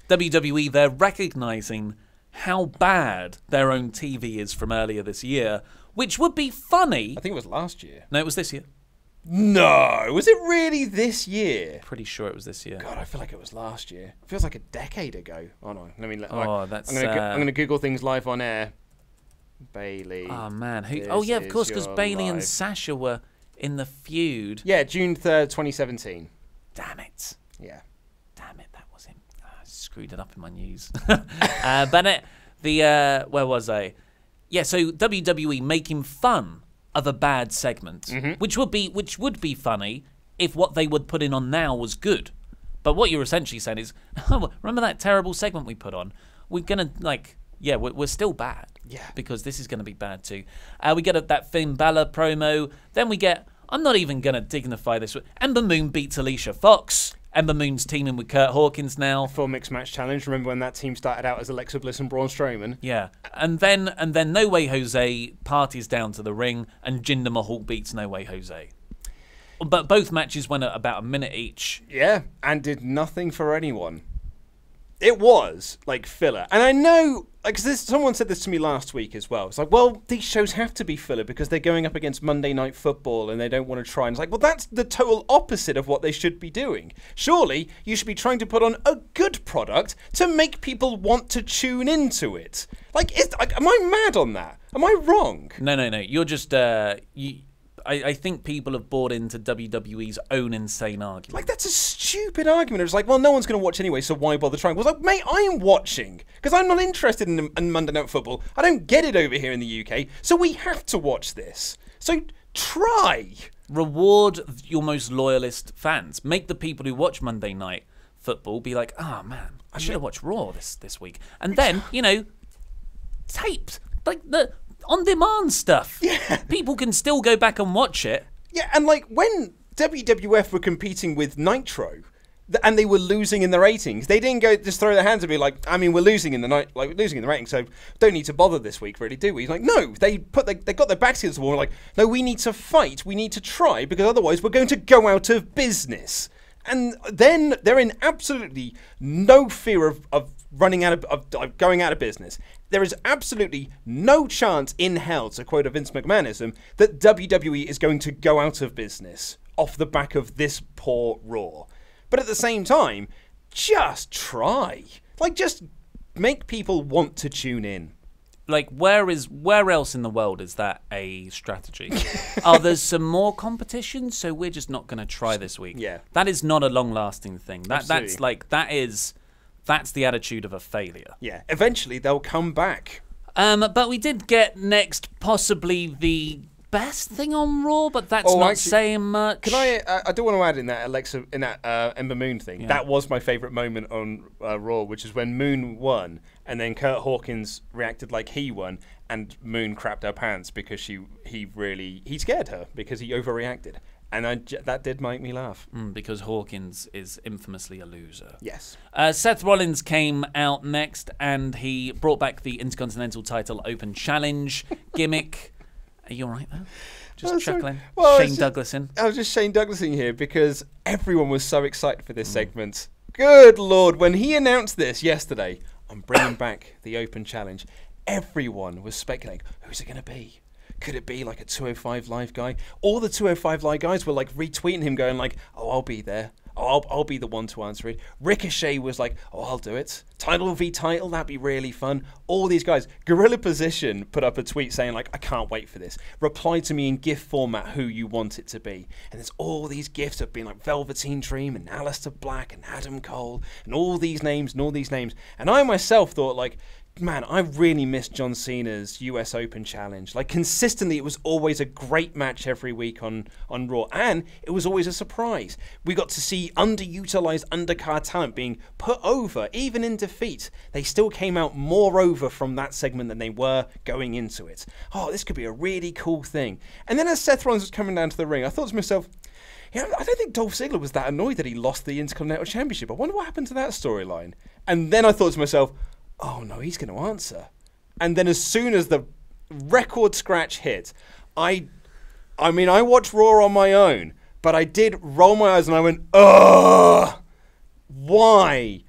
WWE, they're recognising how bad their own TV is from earlier this year, which would be funny. I think it was last year. No, it was this year. No, was it really this year? Pretty sure it was this year. God, I feel like it was last year. It feels like a decade ago. Oh no, that's. I'm going to Google things live on air. Bayley. Oh man, of course, because Bayley and Sasha were in the feud. Yeah, June 3rd, 2017. Damn it. Yeah. Damn it, that was him. I screwed it up in my news. But where was I? Yeah, so WWE making fun of a bad segment, which would be funny if what they would put in on now was good. But what you're essentially saying is, remember that terrible segment we put on? We're gonna we're still bad. Yeah. Because this is going to be bad too. We get that Finn Balor promo. Then we get, I'm not even going to dignify this. Ember Moon beats Alicia Fox. Ember Moon's teaming with Kurt Hawkins now. Full mixed match challenge. Remember when that team started out as Alexa Bliss and Braun Strowman? Yeah. And then No Way Jose parties down to the ring, and Jinder Mahal beats No Way Jose. But both matches went at about a minute each. Yeah, and did nothing for anyone. It was like filler. And I know, someone said this to me last week as well. It's like, well, these shows have to be filler because they're going up against Monday Night Football and they don't want to try. And it's like, well, that's the total opposite of what they should be doing. Surely you should be trying to put on a good product to make people want to tune into it. Am I mad on that? Am I wrong? No. You're just, I think people have bought into WWE's own insane argument. That's a stupid argument. It's like, well, no one's going to watch anyway, so why bother trying? Well, mate, I am watching because I'm not interested in Monday Night Football. I don't get it over here in the UK, so we have to watch this. So try. Reward your most loyalist fans. Make the people who watch Monday Night Football be like, oh, man, I should have watched Raw this week. And then, taped. on-demand stuff. Yeah. People can still go back and watch it. Yeah, and like when WWF were competing with Nitro, and they were losing in the ratings, they didn't go just throw their hands and be like, I mean, we're losing in the ratings, so don't need to bother this week, really, do we? He's like, no, they got their backs against the wall, and like, no, we need to fight, we need to try, because otherwise we're going to go out of business. And then they're in absolutely no fear of running out of going out of business. There is absolutely no chance in hell, to quote a Vince McMahonism, that WWE is going to go out of business off the back of this poor Raw. But at the same time, just try. Like, just make people want to tune in. Like, where else in the world is that a strategy? Oh, there's some more competition, so we're just not going to try this week. Yeah. That is not a long-lasting thing. That's the attitude of a failure. Yeah, eventually they'll come back. But we did get next possibly the best thing on Raw, but that's not saying much. Can I do want to add in that Ember Moon thing. Yeah. That was my favourite moment on Raw, which is when Moon won, and then Kurt Hawkins reacted like he won, and Moon crapped her pants because he scared her because he overreacted. And that did make me laugh. Because Hawkins is infamously a loser. Yes. Seth Rollins came out next, and he brought back the Intercontinental title Open Challenge gimmick. Are you all right there? Just chuckling. Shane Douglasing. I was just Shane Douglasing here because everyone was so excited for this segment. Good Lord. When he announced this yesterday, I'm bringing back the Open Challenge, everyone was speculating, who's it going to be? Could it be like a 205 Live guy? All the 205 Live guys were like retweeting him going like, oh, I'll be there. Oh, I'll be the one to answer it. Ricochet was like, oh, I'll do it. Title v title, that'd be really fun. All these guys. Gorilla Position put up a tweet saying like, I can't wait for this. Reply to me in GIF format who you want it to be. And there's all these GIFs of being like Velveteen Dream and Aleister Black and Adam Cole and all these names and all these names. And I myself thought like, man, I really missed John Cena's US Open Challenge. Like, consistently, it was always a great match every week on Raw, and it was always a surprise. We got to see underutilized undercard talent being put over, even in defeat. They still came out more over from that segment than they were going into it. Oh, this could be a really cool thing. And then as Seth Rollins was coming down to the ring, I thought to myself, I don't think Dolph Ziggler was that annoyed that he lost the Intercontinental Championship. I wonder what happened to that storyline. And then I thought to myself, oh no, he's going to answer. And then as soon as the record scratch hit, I watched Raw on my own, but I did roll my eyes and I went, ugh, why?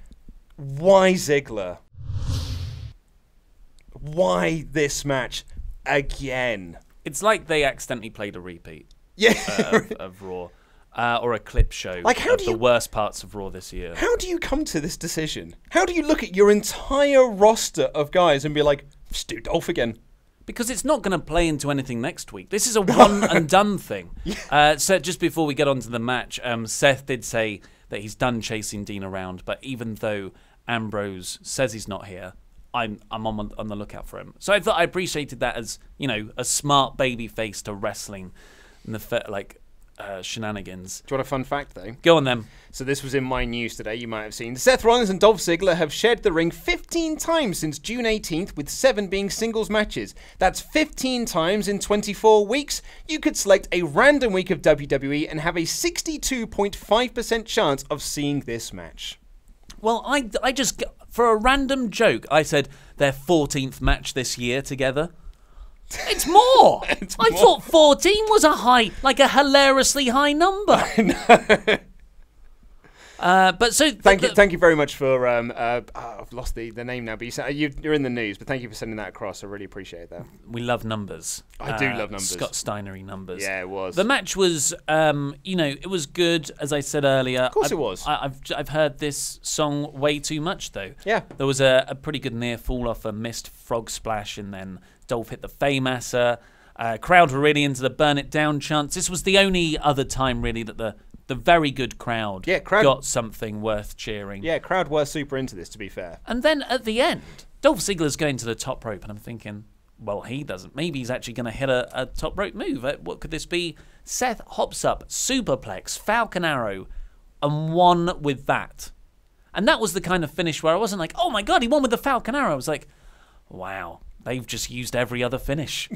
Why Ziggler? Why this match again? It's like they accidentally played a repeat of Raw. Or a clip show of the worst parts of Raw this year. How do you come to this decision? How do you look at your entire roster of guys and be like, just do Dolph again? Because it's not going to play into anything next week. This is a one and done thing. Yeah. So just before we get on to the match, Seth did say that he's done chasing Dean around, but even though Ambrose says he's not here, I'm on the lookout for him. So I thought I appreciated that as, a smart baby face to wrestling and the shenanigans. Do you want a fun fact, though? Go on, then. So this was in my news today, you might have seen. Seth Rollins and Dolph Ziggler have shared the ring 15 times since June 18th, with 7 being singles matches. That's 15 times in 24 weeks. You could select a random week of WWE and have a 62.5% chance of seeing this match. Well, I just, for a random joke, I said their 14th match this year together. It's more. I thought 14 was a hilariously high number. But so thank you very much for I've lost the name now, but you're in the news. But thank you for sending that across. I really appreciate that. We love numbers. I do love numbers. Scott Steinery numbers. Yeah, it was. The match was, it was good, as I said earlier. Of course, it was. I've heard this song way too much though. Yeah, there was a pretty good near fall off a missed frog splash, and then Dolph hit the Faymaster. Crowd were really into the burn it down chants. This was the only other time really that the very good crowd got something worth cheering. Yeah, crowd were super into this, to be fair. And then at the end, Dolph Ziggler's going to the top rope, and I'm thinking, well, he doesn't. Maybe he's actually going to hit a top rope move. What could this be? Seth hops up, superplex, Falcon Arrow, and won with that. And that was the kind of finish where I wasn't like, oh my God, he won with the Falcon Arrow. I was like, wow. They've just used every other finish.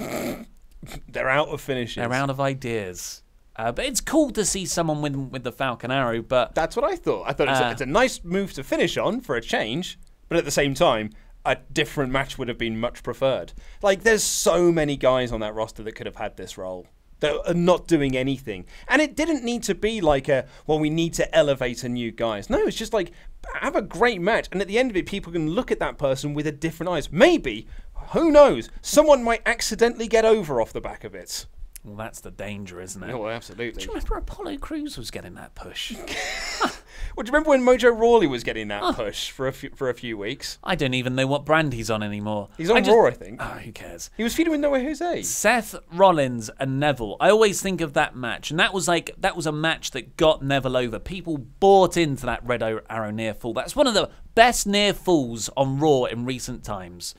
They're out of finishes. They're out of ideas. But it's cool to see someone win with the Falcon Arrow. But that's what I thought. I thought it's a nice move to finish on for a change, but at the same time, a different match would have been much preferred. Like, there's so many guys on that roster that could have had this role that are not doing anything. And it didn't need to be like we need to elevate a new guys. No, it's just like, have a great match. And at the end of it, people can look at that person with a different eyes. Maybe, who knows, someone might accidentally get over off the back of it. Well, that's the danger, isn't it? Oh, absolutely. Do you remember Apollo Crews was getting that push? Well, do you remember when Mojo Rawley was getting that push for a few weeks? I don't even know what brand he's on anymore. He's on Raw, I think. Oh, who cares? He was feuding with Noah Jose. Seth Rollins and Neville. I always think of that match, and that was a match that got Neville over. People bought into that Red Arrow near fall. That's one of the best near falls on Raw in recent times,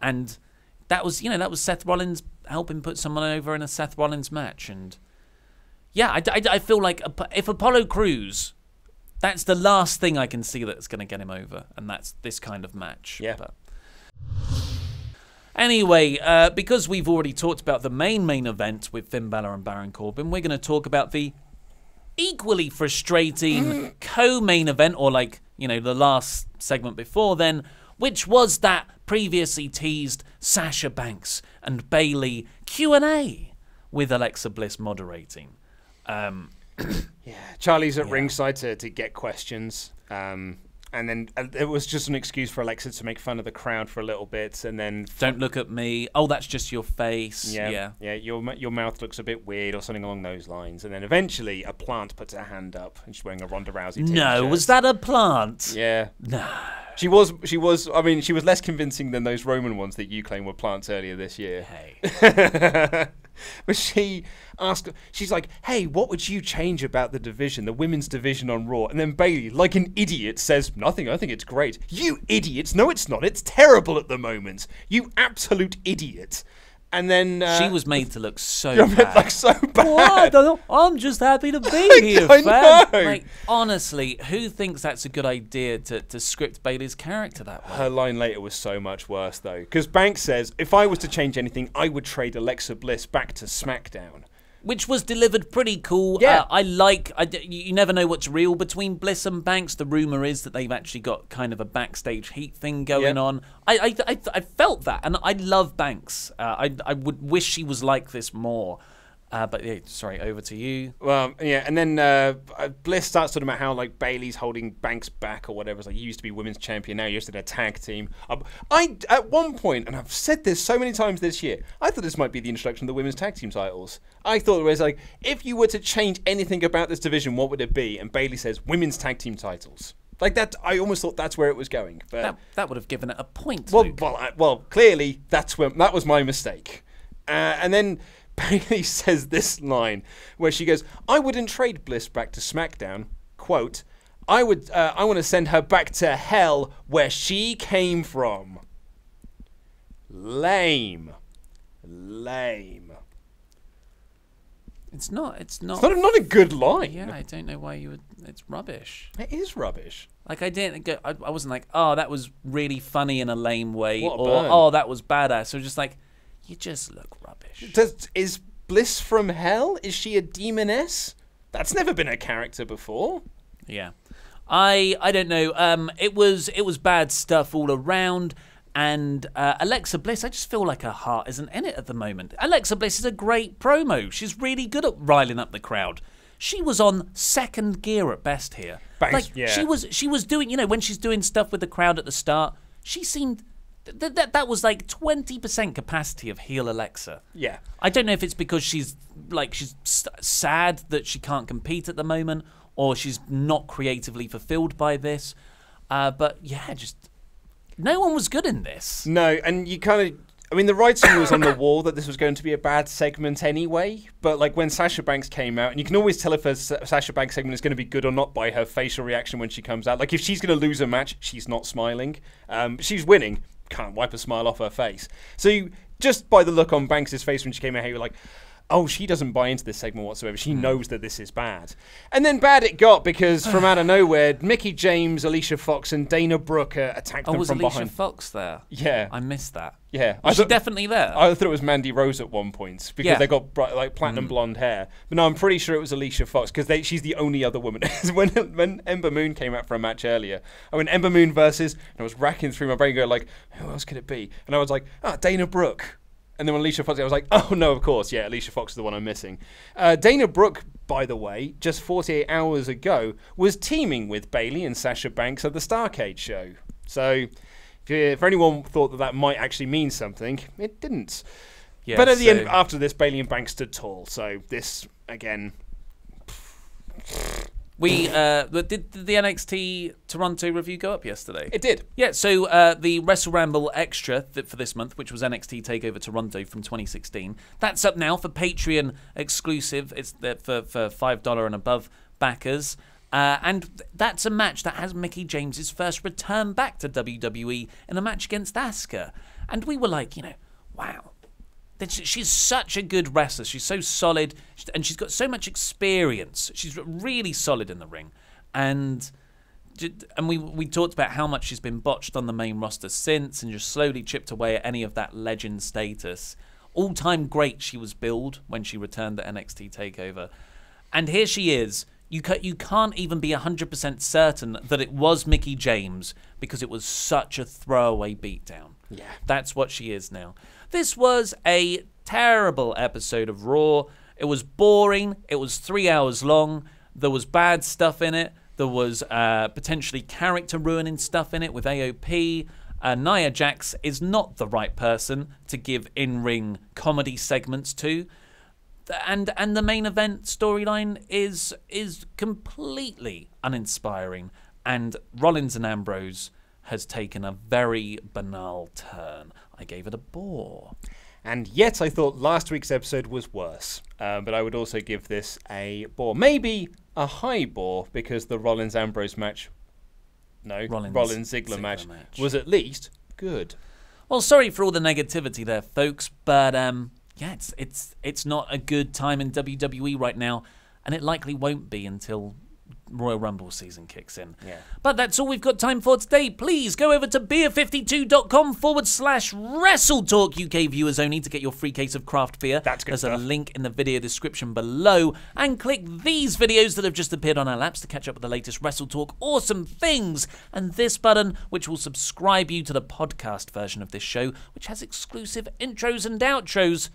and that was Seth Rollins helping put someone over in a Seth Rollins match. And yeah, I feel like if Apollo Crews, that's the last thing I can see that's going to get him over, and that's this kind of match. Yeah. But anyway, because we've already talked about the main event with Finn Balor and Baron Corbin, we're going to talk about the equally frustrating co-main event, or the last segment before then, which was that previously teased Sasha Banks and Bayley Q&A with Alexa Bliss moderating. Yeah, Charlie's at ringside to get questions. And then it was just an excuse for Alexa to make fun of the crowd for a little bit, and then don't look at me. Oh, that's just your face. Yeah. Your mouth looks a bit weird, or something along those lines. And then eventually, a plant puts her hand up, and she's wearing a Ronda Rousey t-shirt. No, was that a plant? Yeah. No. She was. I mean, she was less convincing than those Roman ones that you claim were plants earlier this year. Hey. But she's like, hey, what would you change about the division, the women's division on Raw? And then Bayley, like an idiot, says, nothing, I think it's great. You idiots. No, it's not. It's terrible at the moment. You absolute idiot. And then she was made to look so bad. Like so bad. Well, I don't know. I'm just happy to be here, I fam. know. Like, honestly, who thinks that's a good idea to script Bayley's character that way? Her line later was so much worse, though, because Banks says, if I was to change anything, I would trade Alexa Bliss back to SmackDown. Which was delivered pretty cool. Yeah. You never know what's real between Bliss and Banks. The rumor is that they've actually got kind of a backstage heat thing going on. I felt that, and I love Banks. I would wish she was like this more. But yeah, sorry, over to you. Well, yeah, and then Bliss starts talking about how like Bayley's holding Banks back or whatever. It's like, you used to be women's champion, now you're just in a tag team. At one point, and I've said this so many times this year, I thought this might be the introduction of the women's tag team titles. I thought it was like, if you were to change anything about this division, what would it be? And Bayley says, women's tag team titles. Like that, I almost thought that's where it was going. But that would have given it a point. Well, clearly that was my mistake. And then Bayley says this line where she goes, I wouldn't trade Bliss back to SmackDown. Quote, I want to send her back to hell where she came from. Lame. It's not a good line. Yeah, I don't know why you would. It's rubbish. It is rubbish. Like, I didn't go. I wasn't like, oh, that was really funny in a lame way, What a or burn. oh, that was badass. So just like, you just look rubbish. Is Bliss from hell? Is she a demoness? That's never been a character before. Yeah, I don't know. It was bad stuff all around. And Alexa Bliss, I just feel like her heart isn't in it at the moment. Alexa Bliss is a great promo. She's really good at riling up the crowd. She was on second gear at best here. She was doing, when she's doing stuff with the crowd at the start, she seemed that was like 20% capacity of heel Alexa. Yeah. I don't know if it's because she's sad that she can't compete at the moment, or she's not creatively fulfilled by this. But yeah, just no one was good in this. No, and you kind of, the writing was on the wall that this was going to be a bad segment anyway, but like when Sasha Banks came out, and you can always tell if a Sasha Banks segment is going to be good or not by her facial reaction when she comes out. Like if she's going to lose a match, she's not smiling. She's winning, can't wipe a smile off her face. So just by the look on Banks' face when she came out here, you're like, oh, she doesn't buy into this segment whatsoever. She knows that this is bad. And then bad it got because from out of nowhere, Mickie James, Alicia Fox, and Dana Brooke attacked them was from Alicia behind. Fox there? Yeah. I missed that. Yeah. Was she definitely there? I thought it was Mandy Rose at one point because they got platinum blonde hair. But no, I'm pretty sure it was Alicia Fox because she's the only other woman. when Ember Moon came out for a match earlier, I went Ember Moon versus, and I was racking through my brain going like, who else could it be? And I was like, Dana Brooke. And then when Alicia Fox, I was like, oh no, of course, yeah, Alicia Fox is the one I'm missing. Dana Brooke, by the way, just 48 hours ago, was teaming with Bayley and Sasha Banks at the Starrcade show. So if anyone thought that might actually mean something, it didn't. Yeah, but at the end, after this, Bayley and Banks stood tall. So this, again... Did the NXT Toronto review go up yesterday? It did. Yeah, so the WrestleRamble Extra for this month, which was NXT TakeOver Toronto from 2016, that's up now for Patreon exclusive. It's for $5 and above backers. And that's a match that has Mickie James's first return back to WWE in a match against Asuka. And we were like, wow. She's such a good wrestler. She's so solid, and she's got so much experience. She's really solid in the ring, and we talked about how much she's been botched on the main roster since, and just slowly chipped away at any of that legend status. All-time great she was billed when she returned to NXT TakeOver, and here she is. You can't even be 100% certain that it was Mickie James because it was such a throwaway beatdown. Yeah, that's what she is now. This was a terrible episode of Raw. It was boring. It was 3 hours long. There was bad stuff in it. There was potentially character ruining stuff in it with AOP. Nia Jax is not the right person to give in-ring comedy segments to. And the main event storyline is completely uninspiring. And Rollins and Ambrose has taken a very banal turn. I gave it a bore. And yet I thought last week's episode was worse. But I would also give this a bore. Maybe a high bore because the Rollins-Ambrose match... No, Rollins-Ziggler match was at least good. Well, sorry for all the negativity there, folks. But, yeah, it's not a good time in WWE right now. And it likely won't be until Royal Rumble season kicks in. Yeah. But that's all we've got time for today. Please go over to beer52.com/WrestleTalk UK viewers only to get your free case of craft beer. That's good stuff. There's a link in the video description below. And click these videos that have just appeared on our laps to catch up with the latest WrestleTalk awesome things. And this button, which will subscribe you to the podcast version of this show, which has exclusive intros and outros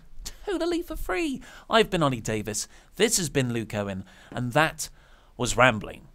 totally for free. I've been Ollie Davis. This has been Luke Owen. And that was Rambling.